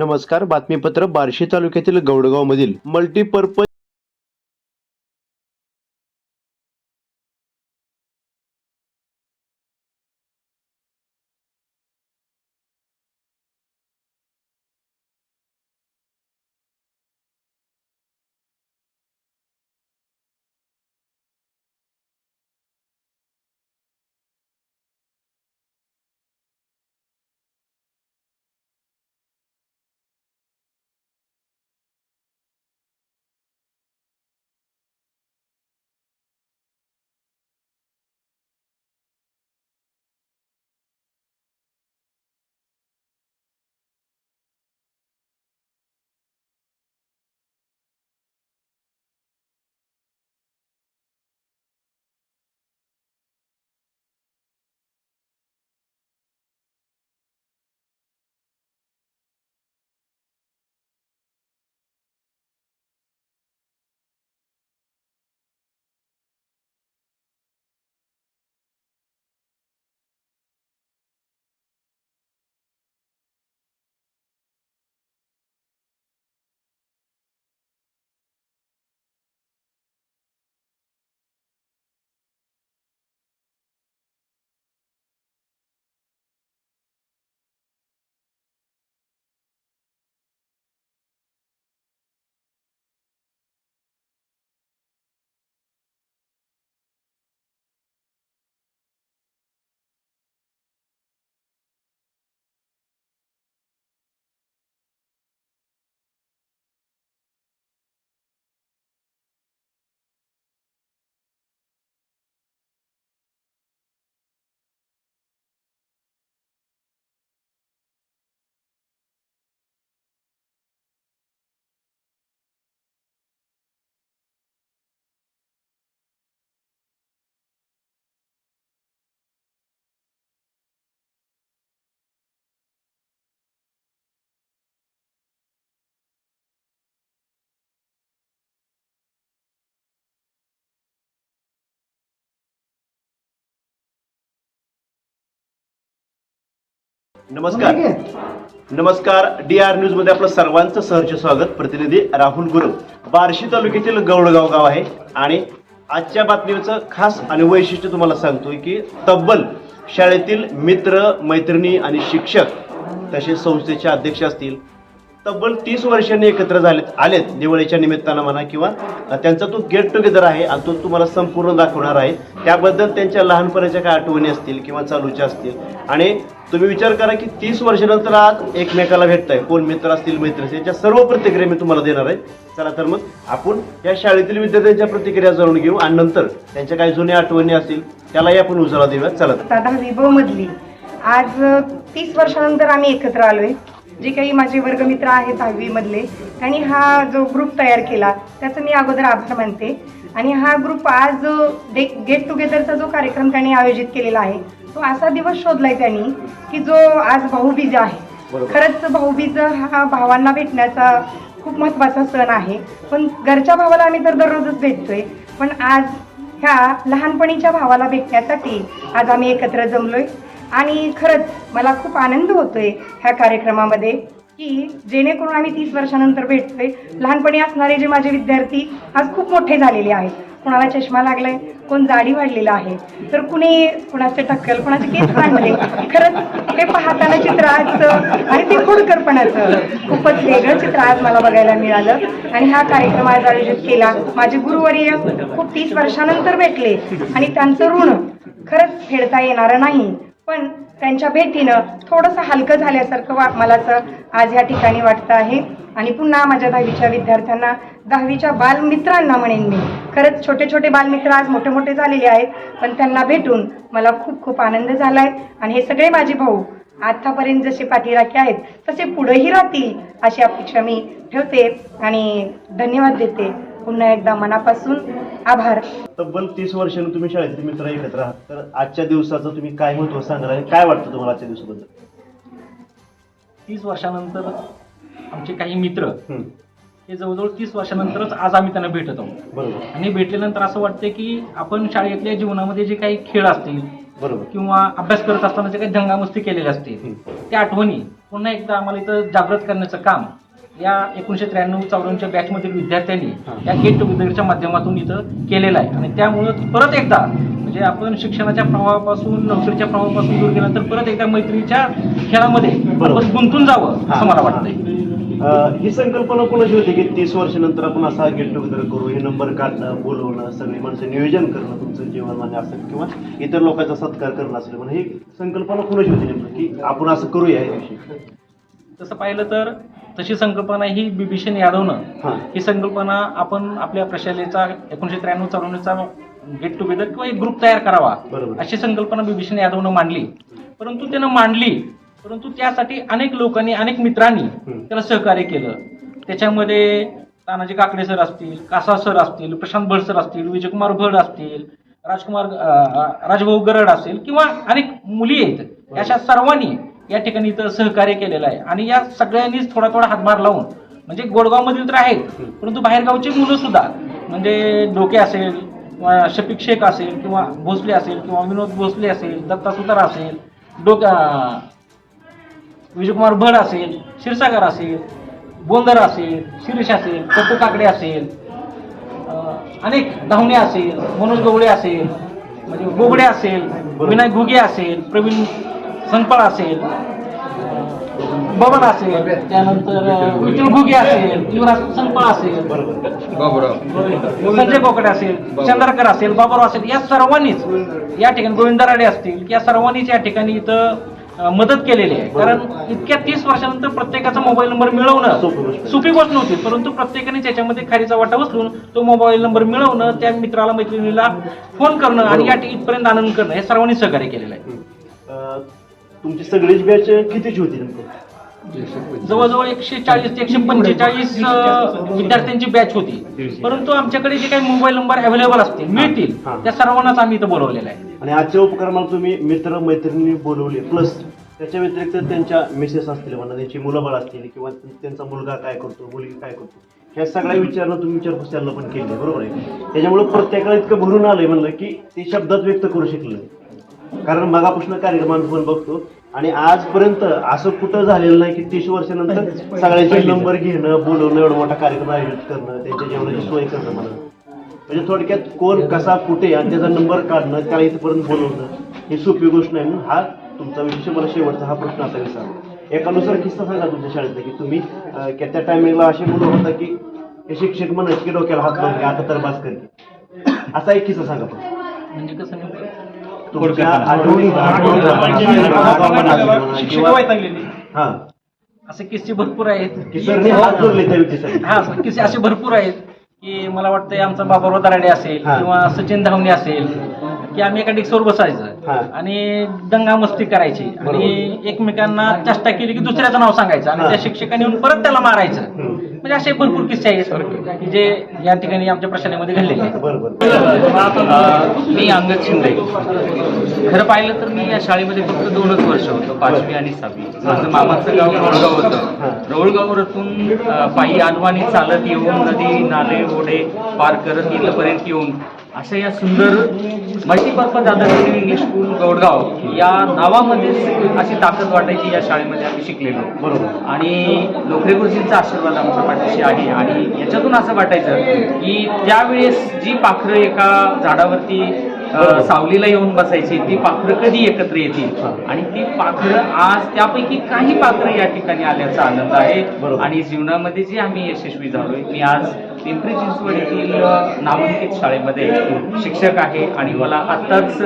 नमस्कार. बातमीपत्र बार्शी तालुक्यातील गौडगाव मधील मल्टीपर्पज नमस्कार. DR न्यूज मध्ये आपलं सर्वांचं सहर्ष स्वागत. प्रतिनिधी राहुल गुरव. बार्शी तालुक्यातील गौडगाव गाव आहे आणि आजच्या बातमीचं खास आणि वैशिष्ट्य तुम्हाला सांगतोय की तब्बल शाळेतील मित्र मैत्रिणी आणि शिक्षक तसेच संस्थेचे अध्यक्ष असतील तब्बल 30 वर्षांनी एकत्र आलेत दिवाळीच्या निमित्तानं म्हणा किंवा त्यांचा तो गेट टुगेदर आहे आणि तो तुम्हाला संपूर्ण दाखवणार आहे. त्याबद्दल त्यांच्या लहानपणाच्या काय आठवणी असतील किंवा चालूच्या असतील आणि तुम्ही विचार करा की 30 वर्षानंतर आज एकमेकाला भेटताय. कोण मित्र असतील मैत्री यांच्या सर्व प्रतिक्रिया मी तुम्हाला देणार आहे. चला तर मग आपण या शाळेतील विद्यार्थ्यांच्या प्रतिक्रिया जाणून घेऊ आणि नंतर त्यांच्या काही जुन्या आठवणी असतील त्यालाही आपण उजाळा देऊया. चला. 10वी ब मधली आज 30 वर्षानंतर आम्ही एकत्र आलोय. जे काही माझे वर्गमित्र आहेत 10वी मधले त्यांनी हा जो ग्रुप तयार केला त्याचं मी अगोदर आभार मानते. आणि हा ग्रुप आज गेट टुगेदरचा जो कार्यक्रम त्यांनी आयोजित केलेला आहे तो असा दिवस शोधलाय त्यांनी की जो आज भाऊबीज आहे. खरंच भाऊबीज हा भावांना भेटण्याचा खूप महत्त्वाचा सण आहे. पण घरच्या भावाला आम्ही तर दररोजच भेटतोय पण आज ह्या लहानपणीच्या भावाला भेटण्यासाठी आज आम्ही एकत्र जमलोय. आणि खरंच मला खूप आनंद होतोय ह्या कार्यक्रमामध्ये की जेणेकरून आम्ही 30 वर्षानंतर भेटतोय. लहानपणी असणारे जे माझे विद्यार्थी आज खूप मोठे झालेले आहेत. कोणाला चष्मा लागलाय, कोण जाडी वाढलेला आहे, तर कुणाचे टक्कल, कोणाचे केस काढले. खरंच हे पाहताना चित्र आजचं आणि ते खोडकरपणाचं खूपच वेगळं चित्र आज मला बघायला मिळालं. आणि हा कार्यक्रम आज आयोजित केला. माझे गुरुवर्य खूप 30 वर्षानंतर भेटले आणि त्यांचं ऋण खरंच फेडता येणारं नाही. पण त्यांच्या भेटीनं थोडंसं हलकं झाल्यासारखं मला आज या ठिकाणी वाटतं आहे. आणि पुन्हा माझ्या 10वीच्या विद्यार्थ्यांना 10वीच्या बालमित्रांना म्हणेन मी खरंच छोटे छोटे बालमित्र आज मोठे मोठे झालेले आहेत पण त्यांना भेटून मला खूप खूप आनंद झालाय. आणि हे सगळे माझे भाऊ आतापर्यंत जसे पाठीराखे आहेत तसे पुढेही राहतील अशी अपेक्षा मी ठेवते आणि धन्यवाद देते. पुन्हा एकदा मनापासून आभार. तब्बल 30 वर्षांनी तुम्ही शाळेतील मित्र एकत्र आहात तर आजच्या दिवसाचं तुम्ही काय महत्त्व सांगाल आणि काय वाटतं तुम्हाला आजच्या दिवसाबद्दल? 30 वर्षानंतर आमचे काही मित्र हे जवळजवळ 30 वर्षानंतरच आज आम्ही त्यांना भेटत आहोत. बरोबर. आणि भेटल्यानंतर असं वाटतं की आपण शाळेतल्या जीवनामध्ये जे काही खेळ असतील बरोबर. किंवा अभ्यास करत असताना जे काही दंगामस्ती केलेल्या असतील त्या आठवणी पुन्हा एकदा आम्हाला इथं जागृत करण्याचं काम या 1993-94च्या बॅचमधील विद्यार्थ्यांनी या गेट टुगेदरच्या माध्यमातून इथं केलेलं आहे. आणि त्यामुळं परत एकदा म्हणजे आपण शिक्षणाच्या प्रवाहापासून नोकरीच्या प्रवाहापासून दूर गेल्यानंतर परत एकदा मैत्रीच्या खेळामध्ये आपण गुंतून जावं असं मला वाटतंय. ही संकल्पना कोणाची होती की 30 वर्षानंतर आपण असा गेट टुगेदर करू, हे नंबर काढणं, बोलवणं, सगळी माणसं नियोजन करणं, तुमचं जीवनमान असेल किंवा इतर लोकांचा सत्कार करणं असेल, पण ही संकल्पना कोणाची होती नेमकं की आपण असं करूया या दिवशी? तसं पाहिलं तर तशी संकल्पना ही बिभीषण यादवनं ही संकल्पना आपण आपल्या प्रशालेचा 1993-94चा गेट टुगेदर किंवा एक ग्रुप तयार करावा अशी संकल्पना बिभीषण यादवनं मांडली. परंतु त्यानं मांडली, परंतु त्यासाठी अनेक लोकांनी अनेक मित्रांनी त्याला सहकार्य केलं. त्याच्यामध्ये तानाजी काकडे सर असतील, कासा सर असतील, प्रशांत भट सर असतील, विजयकुमार भट असतील, राजभाऊ गरड असेल किंवा अनेक मुली आहेत. अशा सर्वांनी या ठिकाणी इथं सहकार्य केलेलं आहे. आणि या सगळ्यांनीच थोडा थोडा हातभार लावून म्हणजे गोडगावमधील तर आहेत, परंतु बाहेरगावची मुलं सुद्धा म्हणजे डोके असेल किंवा शफिक शेख असेल किंवा भोसले असेल किंवा विनोद भोसले असेल, दत्ता सुतार असेल, विजयकुमार भट असेल, क्षीरसागर असेल, बोंदर असेल, शिरीष असेल, पप्पू काकडे असेल, अनेक धावणे असेल, मनोज गवळे असेल, म्हणजे गोगडे असेल, विनायक घुगे असेल, प्रवीण संपाळ असेल, बबन असेल, त्यानंतर विठ्ठल घुगे असेल, युवराज संपाळ असेल, संजय कोकडे असेल, चंद्रकर असेल, बाबूराव असेल, या सर्वांनीच या ठिकाणी गोविंद राडे असतील, या सर्वांनीच या ठिकाणी इथं मदत केलेली आहे. कारण इतक्या 30 वर्षानंतर प्रत्येकाचा मोबाईल नंबर मिळवणं सोपी गोष्ट नव्हती, परंतु प्रत्येकाने त्याच्यामध्ये खारीचा वाटा उचलून तो मोबाईल नंबर मिळवणं, त्या मित्राला मैत्रिणीला फोन करणं आणि या इथपर्यंत आनंद करणं हे सर्वांनी सहकार्य केलेलं आहे. तुमची सगळीच बॅच कितीची होती नेमकं? जवळजवळ 140 ते 145 विद्यार्थ्यांची बॅच होती. परंतु आमच्याकडे जे काही मोबाईल नंबर अवेलेबल असतील मिळतील त्या सर्वांनाच आम्ही इथं बोलवलेलं आहे. आणि आजच्या उपक्रमाला तुम्ही मित्र मैत्रिणी बोलवले, प्लस त्याच्या व्यतिरिक्त त्यांच्या मिसेस असतील म्हणा, त्यांची मुलं बाळ असतील किंवा त्यांचा मुलगा काय करतो, मुलगी काय करतो, ह्या सगळ्या विचारणं तुम्ही विचारपूस त्यांना पण केली, बरोबर आहे? त्याच्यामुळे प्रत्येकाला इतकं भरून आलंय म्हणलं की ते शब्दात व्यक्त करू शकलं. कारण मगापासून कार्यक्रमात पण बघतो आणि आजपर्यंत असं कुठं झालेलं नाही की 30 वर्षानंतर सगळ्यांचे नंबर घेणं, बोलवणं, एवढा मोठा कार्यक्रम आयोजित करणं, त्यांच्या जेवणाची सोय करणं म्हणा. म्हणजे थोडक्यात कोण कसा कुठे आणि त्याचा नंबर काढणं, त्याला इथपर्यंत बोलवणं ही सोपी गोष्ट नाही. म्हणून हा तुमचा विषय मला शेवटचा हा प्रश्न असा विचारला. एकानुसार किस्सा सांगा तुमच्या शाळेतला की तुम्ही त्या टायमिंगला असे मुलं होता की हे शिक्षक म्हणायचे की डोक्याला हात लावून आता तर बास करते, असा एक किस्सा सांगा पण. म्हणजे कसं असे किस्से भरपूर आहेत किस्से असे भरपूर आहेत की मला वाटतंय आमचा बाबाराव दराडे असेल किंवा सचिन धावणे असेल की आम्ही एका डिस्कवर बसायचं आणि दंगा मस्ती करायची आणि एकमेकांना चेष्टा केली की दुसऱ्याचं नाव सांगायचं आणि त्या शिक्षकांनी येऊन परत त्याला मारायचं. म्हणजे असे भरपूर किस्से आहेत की जे या ठिकाणी आमच्या प्रशालेमध्ये घडलेले आहेत. मी अंगद शिंदे. खरं पाहिलं तर मी या शाळेमध्ये फक्त 2च वर्ष होतो, 5वी आणि 6वी. माझं मामाचं गाव रोळगाव होतं. रोळगाववरून पायी आडवानी चालत येऊन नदी नाले ओढे पार करत इथपर्यंत येऊन अशा या सुंदर मल्टीपर्पज आदर्श इंग्लिश स्कूल गौडगाव या नावामध्येच अशी ताकद वाटायची या शाळेमध्ये आम्ही शिकलेलो. बरोबर. आणि लोकरे गुरुजींचा आशीर्वाद आमच्या पाठीशी आहे. आणि याच्यातून असं वाटायचं की त्यावेळेस जी पाखरं एका झाडावरती सावलीला येऊन बसायची ती पाखरं कधी एकत्र येतील आणि ती पाखरं आज त्यापैकी काही पाखरं या ठिकाणी आल्याचा आनंद आहे. आणि जीवनामध्ये जे आम्ही यशस्वी झालोय. मी आज पिंपरी चिंचवड येथील नामांकित शाळेमध्ये शिक्षक आहे आणि मला आत्ताच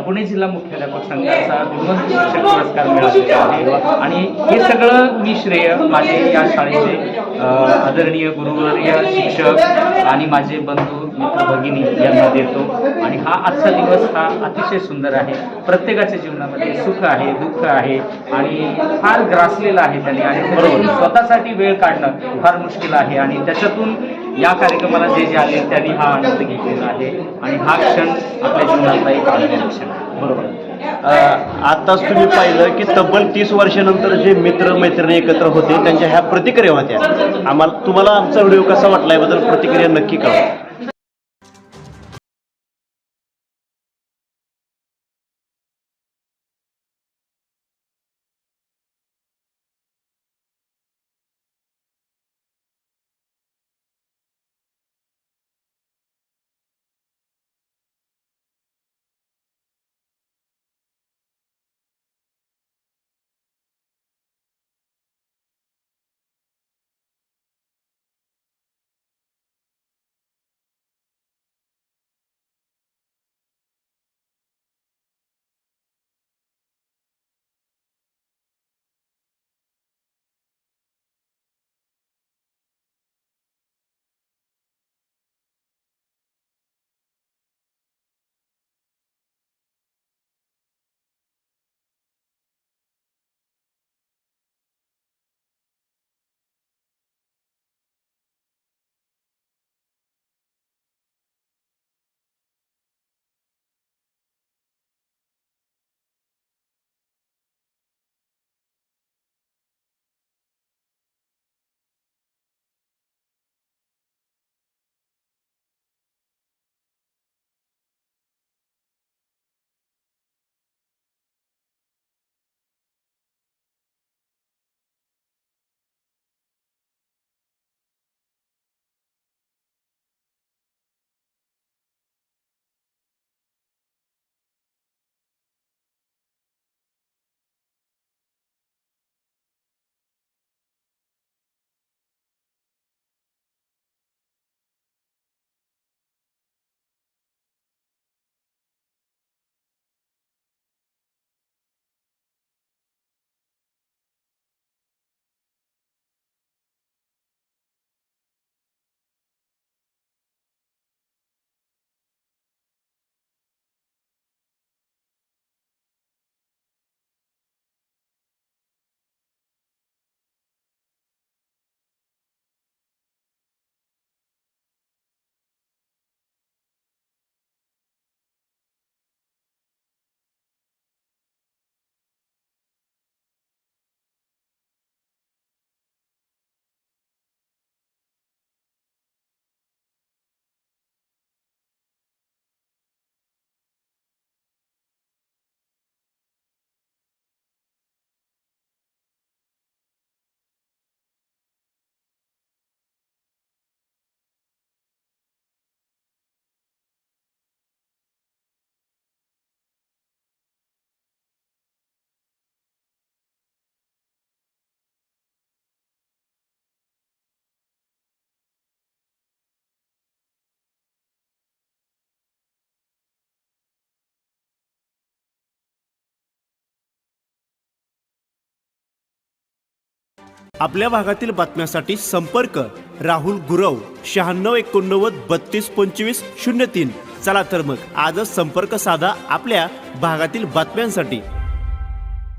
पुणे जिल्हा मुख्याध्यापक संघाचा गुणवंत शिक्षक पुरस्कार मिळालेला आहे. आणि हे सगळं मी श्रेय माझे या शाळेचे आदरणीय गुरुवर्य शिक्षक आणि माझे बंधू मित्र भगिनी यांना देतो. आणि हा आजचा दिवस हा अतिशय सुंदर आहे. प्रत्येकाच्या जीवनामध्ये सुख आहे, दुःख आहे आणि फार ग्रासलेलं आहे त्याने आणि स्वतःसाठी वेळ काढणं फार मुश्किल आहे. आणि त्याच्यातून या कार्यक्रमाला जे जे आले त्यांनी हा आनंद घेतलेला आहे आणि हा क्षण आपल्या जीवनातला एक आनंदाचा क्षण आहे. बरोबर. आताच तुम्ही पाहिलं की तब्बल 30 वर्षानंतर जे मित्र मैत्रिणी एकत्र होते त्यांच्या ह्या प्रतिक्रिया होत्या. तुम्हाला आमचा व्हिडिओ कसा वाटला याबद्दल प्रतिक्रिया नक्की कळवा. आपल्या भागातील बातम्यांसाठी संपर्क राहुल गुरव 9689322503. चला तर मग आजच संपर्क साधा आपल्या भागातील बातम्यांसाठी.